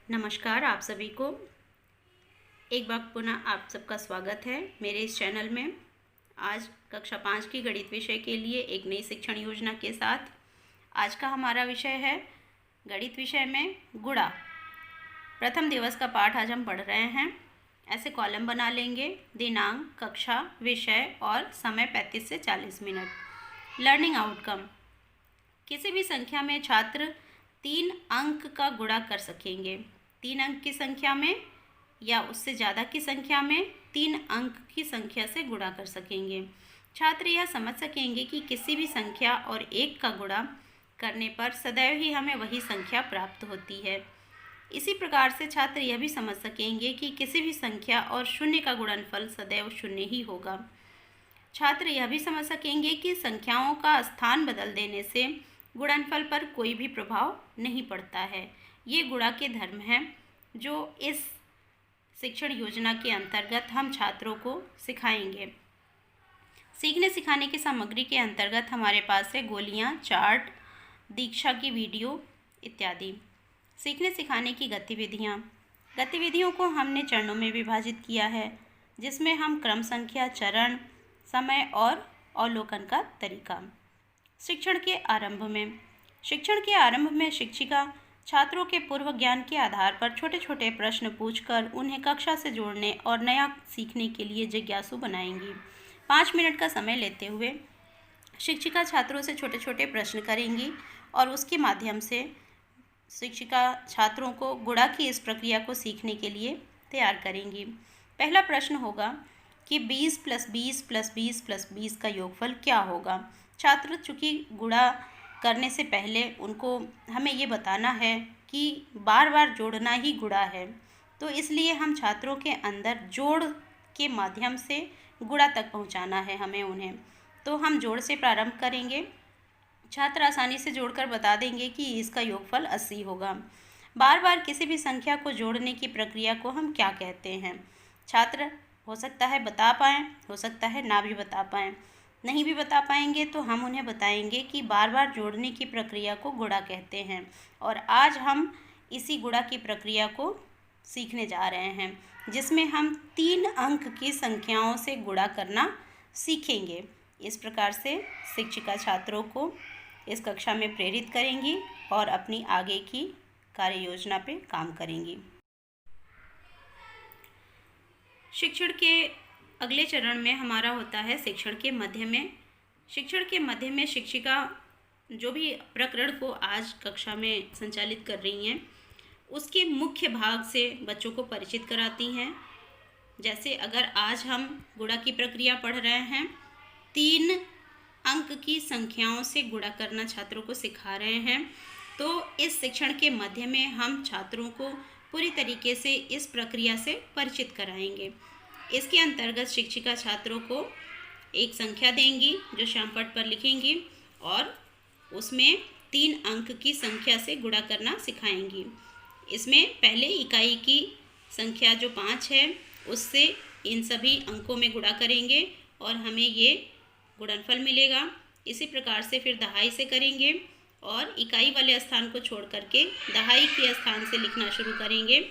नमस्कार आप सभी को। एक बार पुनः आप सबका स्वागत है मेरे इस चैनल में। आज कक्षा 5 की गणित विषय के लिए एक नई शिक्षण योजना के साथ आज का हमारा विषय है गणित विषय में गुणा। प्रथम दिवस का पाठ आज हम पढ़ रहे हैं। ऐसे कॉलम बना लेंगे: दिनांक, कक्षा, विषय और समय 35 से 40 मिनट। लर्निंग आउटकम: किसी भी संख्या में छात्र 3 अंक का गुणा कर सकेंगे। 3 अंक की संख्या में या उससे ज़्यादा की संख्या में 3 अंक की संख्या से गुणा कर सकेंगे। छात्र यह समझ सकेंगे कि किसी भी संख्या और 1 का गुणा करने पर सदैव ही हमें वही संख्या प्राप्त होती है। इसी प्रकार से छात्र यह भी समझ सकेंगे कि किसी भी संख्या और 0 का गुणनफल सदैव 0 ही होगा। छात्र यह भी समझ सकेंगे कि संख्याओं का स्थान बदल देने से गुणनफल पर कोई भी प्रभाव नहीं पड़ता है। ये गुणा के धर्म हैं जो इस शिक्षण योजना के अंतर्गत हम छात्रों को सिखाएंगे। सीखने सिखाने की सामग्री के अंतर्गत हमारे पास है गोलियां, चार्ट, दीक्षा की वीडियो इत्यादि। सीखने सिखाने की गतिविधियों को हमने चरणों में विभाजित किया है, जिसमें हम क्रम संख्या, चरण, समय और अवलोकन का तरीका। शिक्षण के आरंभ में शिक्षिका छात्रों के पूर्व ज्ञान के आधार पर छोटे छोटे प्रश्न पूछकर उन्हें कक्षा से जोड़ने और नया सीखने के लिए जिज्ञासु बनाएंगी। 5 मिनट का समय लेते हुए शिक्षिका छात्रों से छोटे छोटे प्रश्न करेंगी और उसके माध्यम से शिक्षिका छात्रों को गुणा की इस प्रक्रिया को सीखने के लिए तैयार करेंगी। पहला प्रश्न होगा कि 20 + 20 + 20 + 20 का योगफल क्या होगा। छात्र चूँकि गुणा करने से पहले उनको हमें ये बताना है कि बार बार जोड़ना ही गुणा है, तो इसलिए हम छात्रों के अंदर जोड़ के माध्यम से गुणा तक पहुंचाना है हमें उन्हें। तो हम जोड़ से प्रारंभ करेंगे। छात्र आसानी से जोड़कर बता देंगे कि इसका योगफल 80 होगा। बार बार किसी भी संख्या को जोड़ने की प्रक्रिया को हम क्या कहते हैं? छात्र हो सकता है बता पाएँ, हो सकता है ना भी बता पाएँ। नहीं भी बता पाएंगे तो हम उन्हें बताएंगे कि बार बार जोड़ने की प्रक्रिया को गुणा कहते हैं। और आज हम इसी गुणा की प्रक्रिया को सीखने जा रहे हैं, जिसमें हम 3 अंक की संख्याओं से गुणा करना सीखेंगे। इस प्रकार से शिक्षिका छात्रों को इस कक्षा में प्रेरित करेंगी और अपनी आगे की कार्य योजना पे काम करेंगी। शिक्षण के अगले चरण में हमारा होता है शिक्षण के मध्य में। शिक्षण के मध्य में शिक्षिका जो भी प्रकरण को आज कक्षा में संचालित कर रही हैं, उसके मुख्य भाग से बच्चों को परिचित कराती हैं। जैसे अगर आज हम गुणा की प्रक्रिया पढ़ रहे हैं, 3 अंक की संख्याओं से गुणा करना छात्रों को सिखा रहे हैं, तो इस शिक्षण के मध्य में हम छात्रों को पूरी तरीके से इस प्रक्रिया से परिचित कराएंगे। इसके अंतर्गत शिक्षिका छात्रों को एक संख्या देंगी जो श्यामपट्ट पर लिखेंगी और उसमें 3 अंक की संख्या से गुणा करना सिखाएंगी। इसमें पहले इकाई की संख्या जो 5 है उससे इन सभी अंकों में गुणा करेंगे और हमें ये गुणनफल मिलेगा। इसी प्रकार से फिर दहाई से करेंगे और इकाई वाले स्थान को छोड़ करके दहाई के स्थान से लिखना शुरू करेंगे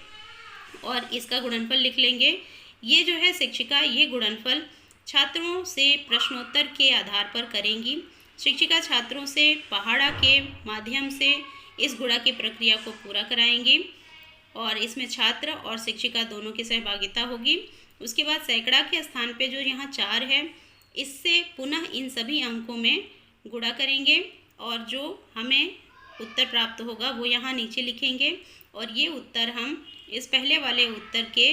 और इसका गुणनफल लिख लेंगे। ये जो है शिक्षिका ये गुणनफल छात्रों से प्रश्नोत्तर के आधार पर करेंगी। शिक्षिका छात्रों से पहाड़ा के माध्यम से इस गुणा की प्रक्रिया को पूरा कराएंगी और इसमें छात्र और शिक्षिका दोनों की सहभागिता होगी। उसके बाद सैकड़ा के स्थान पे जो यहाँ 4 है, इससे पुनः इन सभी अंकों में गुणा करेंगे और जो हमें उत्तर प्राप्त होगा वो यहाँ नीचे लिखेंगे और ये उत्तर हम इस पहले वाले उत्तर के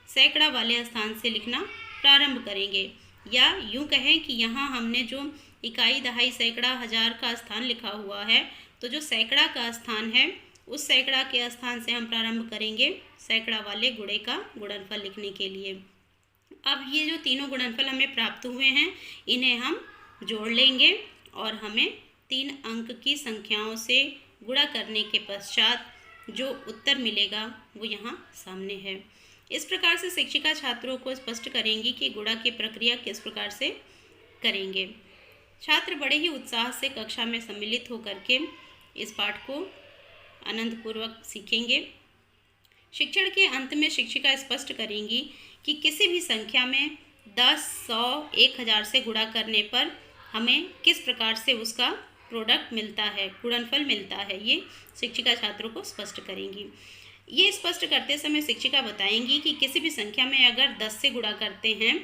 सैकड़ा वाले स्थान से लिखना प्रारंभ करेंगे। या यूँ कहें कि यहाँ हमने जो इकाई, दहाई, सैकड़ा, हजार का स्थान लिखा हुआ है, तो जो सैकड़ा का स्थान है उस सैकड़ा के स्थान से हम प्रारंभ करेंगे सैकड़ा वाले गुणे का गुणनफल लिखने के लिए। अब ये जो तीनों गुणनफल हमें प्राप्त हुए हैं, इन्हें हम जोड़ लेंगे और हमें 3 अंक की संख्याओं से गुणा करने के पश्चात जो उत्तर मिलेगा वो यहाँ सामने है। इस प्रकार से शिक्षिका छात्रों को स्पष्ट करेंगी कि गुणा की प्रक्रिया किस प्रकार से करेंगे। छात्र बड़े ही उत्साह से कक्षा में सम्मिलित होकर के इस पाठ को आनंदपूर्वक सीखेंगे। शिक्षण के अंत में शिक्षिका स्पष्ट करेंगी कि किसी भी संख्या में 10, 100, 1000 से गुणा करने पर हमें किस प्रकार से उसका प्रोडक्ट मिलता है, गुणनफल मिलता है। ये शिक्षिका छात्रों को स्पष्ट करेंगी। ये स्पष्ट करते समय शिक्षिका बताएंगी कि किसी भी संख्या में अगर 10 से गुणा करते हैं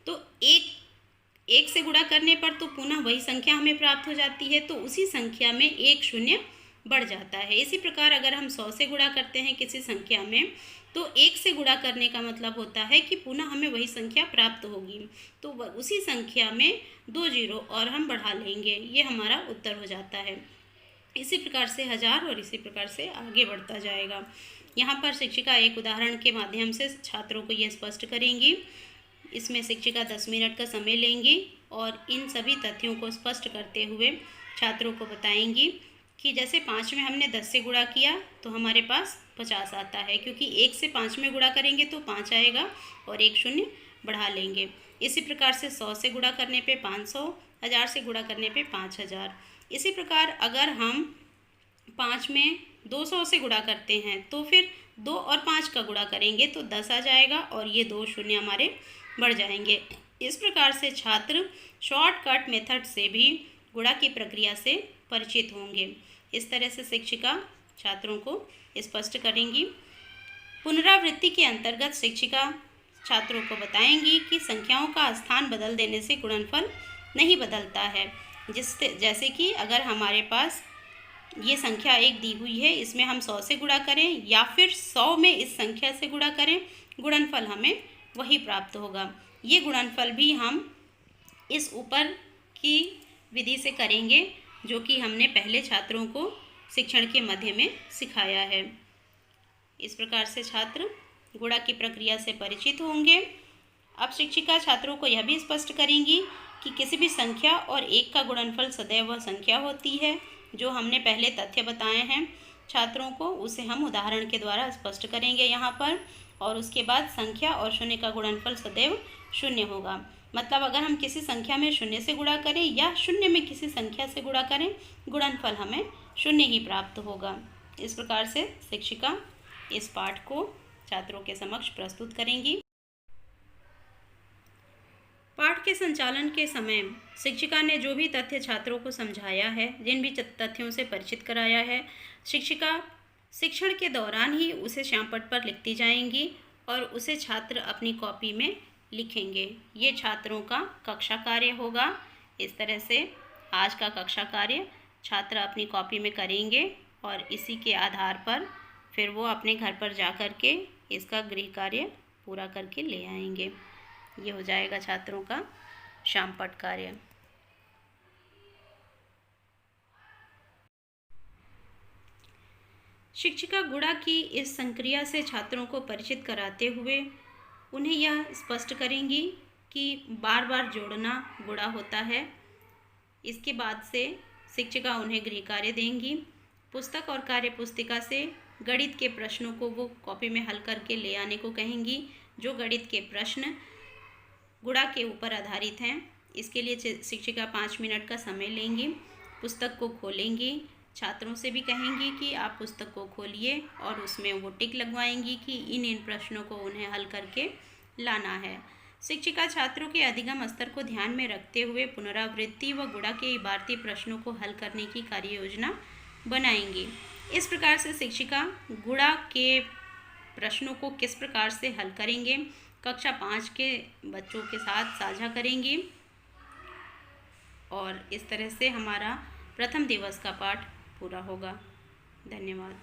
तो एक से गुणा करने पर तो पुनः वही संख्या हमें प्राप्त हो जाती है, तो उसी संख्या में एक शून्य बढ़ जाता है। इसी प्रकार अगर हम 100 से गुणा करते हैं किसी संख्या में तो 1 से गुणा करने का मतलब होता है कि पुनः हमें वही संख्या प्राप्त होगी, तो उसी संख्या में 2 जीरो और हम बढ़ा लेंगे, ये हमारा उत्तर हो जाता है। इसी प्रकार से 1000 और इसी प्रकार से आगे बढ़ता जाएगा। यहाँ पर शिक्षिका एक उदाहरण के माध्यम से छात्रों को ये स्पष्ट करेंगी। इसमें शिक्षिका 10 मिनट का समय लेंगी और इन सभी तथ्यों को स्पष्ट करते हुए छात्रों को बताएंगी कि जैसे 5 में हमने 10 से गुणा किया तो हमारे पास 50 आता है, क्योंकि 1 से 5 में गुणा करेंगे तो 5 आएगा और एक शून्य बढ़ा लेंगे। इसी प्रकार से 100 से गुणा करने पे 500, 1000 से गुणा करने पे 5000। इसी प्रकार अगर हम 5 में 200 से गुणा करते हैं तो फिर 2 और 5 का गुणा करेंगे तो 10 आ जाएगा और ये 2 शून्य हमारे बढ़ जाएंगे। इस प्रकार से छात्र शॉर्टकट मेथड से भी गुणा की प्रक्रिया से परिचित होंगे। इस तरह से शिक्षिका छात्रों को स्पष्ट करेंगी। पुनरावृत्ति के अंतर्गत शिक्षिका छात्रों को बताएंगी कि संख्याओं का स्थान बदल देने से गुणनफल नहीं बदलता है। जैसे कि अगर हमारे पास ये संख्या एक दी हुई है, इसमें हम 100 से गुणा करें या फिर 100 में इस संख्या से गुणा करें, गुणनफल हमें वही प्राप्त होगा। ये गुणनफल भी हम इस ऊपर की विधि से करेंगे जो कि हमने पहले छात्रों को शिक्षण के मध्य में सिखाया है। इस प्रकार से छात्र गुणा की प्रक्रिया से परिचित होंगे। अब शिक्षिका छात्रों को यह भी स्पष्ट करेंगी कि किसी भी संख्या और एक का गुणनफल सदैव वह संख्या होती है। जो हमने पहले तथ्य बताए हैं छात्रों को, उसे हम उदाहरण के द्वारा स्पष्ट करेंगे यहाँ पर। और उसके बाद संख्या और शून्य का गुणनफल सदैव शून्य होगा। मतलब अगर हम किसी संख्या में शून्य से गुणा करें या शून्य में किसी संख्या से गुणा करें, गुणनफल हमें शून्य ही प्राप्त होगा। इस प्रकार से शिक्षिका इस पाठ को छात्रों के समक्ष प्रस्तुत करेंगी। पाठ के संचालन के समय शिक्षिका ने जो भी तथ्य छात्रों को समझाया है, जिन भी तथ्यों से परिचित कराया है, शिक्षिका शिक्षण के दौरान ही उसे श्यामपट्ट पर लिखती जाएंगी और उसे छात्र अपनी कॉपी में लिखेंगे। ये छात्रों का कक्षा कार्य होगा। इस तरह से आज का कक्षा कार्य छात्र अपनी कॉपी में करेंगे और इसी के आधार पर फिर वो अपने घर पर जा कर के इसका गृह कार्य पूरा करके ले आएंगे। ये हो जाएगा छात्रों का श्यामपट्ट कार्य। शिक्षिका गुणा की इस संक्रिया से छात्रों को परिचित कराते हुए उन्हें यह स्पष्ट करेंगी कि बार बार जोड़ना गुणा होता है। इसके बाद से शिक्षिका उन्हें गृह कार्य देंगी। पुस्तक और कार्य पुस्तिका से गणित के प्रश्नों को वो कॉपी में हल करके ले आने को कहेंगी। जो गणित के प्रश्न गुणा के ऊपर आधारित हैं, इसके लिए शिक्षिका 5 मिनट का समय लेंगी। पुस्तक को खोलेंगी, छात्रों से भी कहेंगी कि आप पुस्तक को खोलिए और उसमें वो टिक लगवाएंगी कि इन प्रश्नों को उन्हें हल करके लाना है। शिक्षिका छात्रों के अधिगम स्तर को ध्यान में रखते हुए पुनरावृत्ति व गुणा के इबारती प्रश्नों को हल करने की कार्य योजना बनाएंगी। इस प्रकार से शिक्षिका गुणा के प्रश्नों को किस प्रकार से हल करेंगे, कक्षा 5 के बच्चों के साथ साझा करेंगी। और इस तरह से हमारा प्रथम दिवस का पाठ पूरा होगा। धन्यवाद।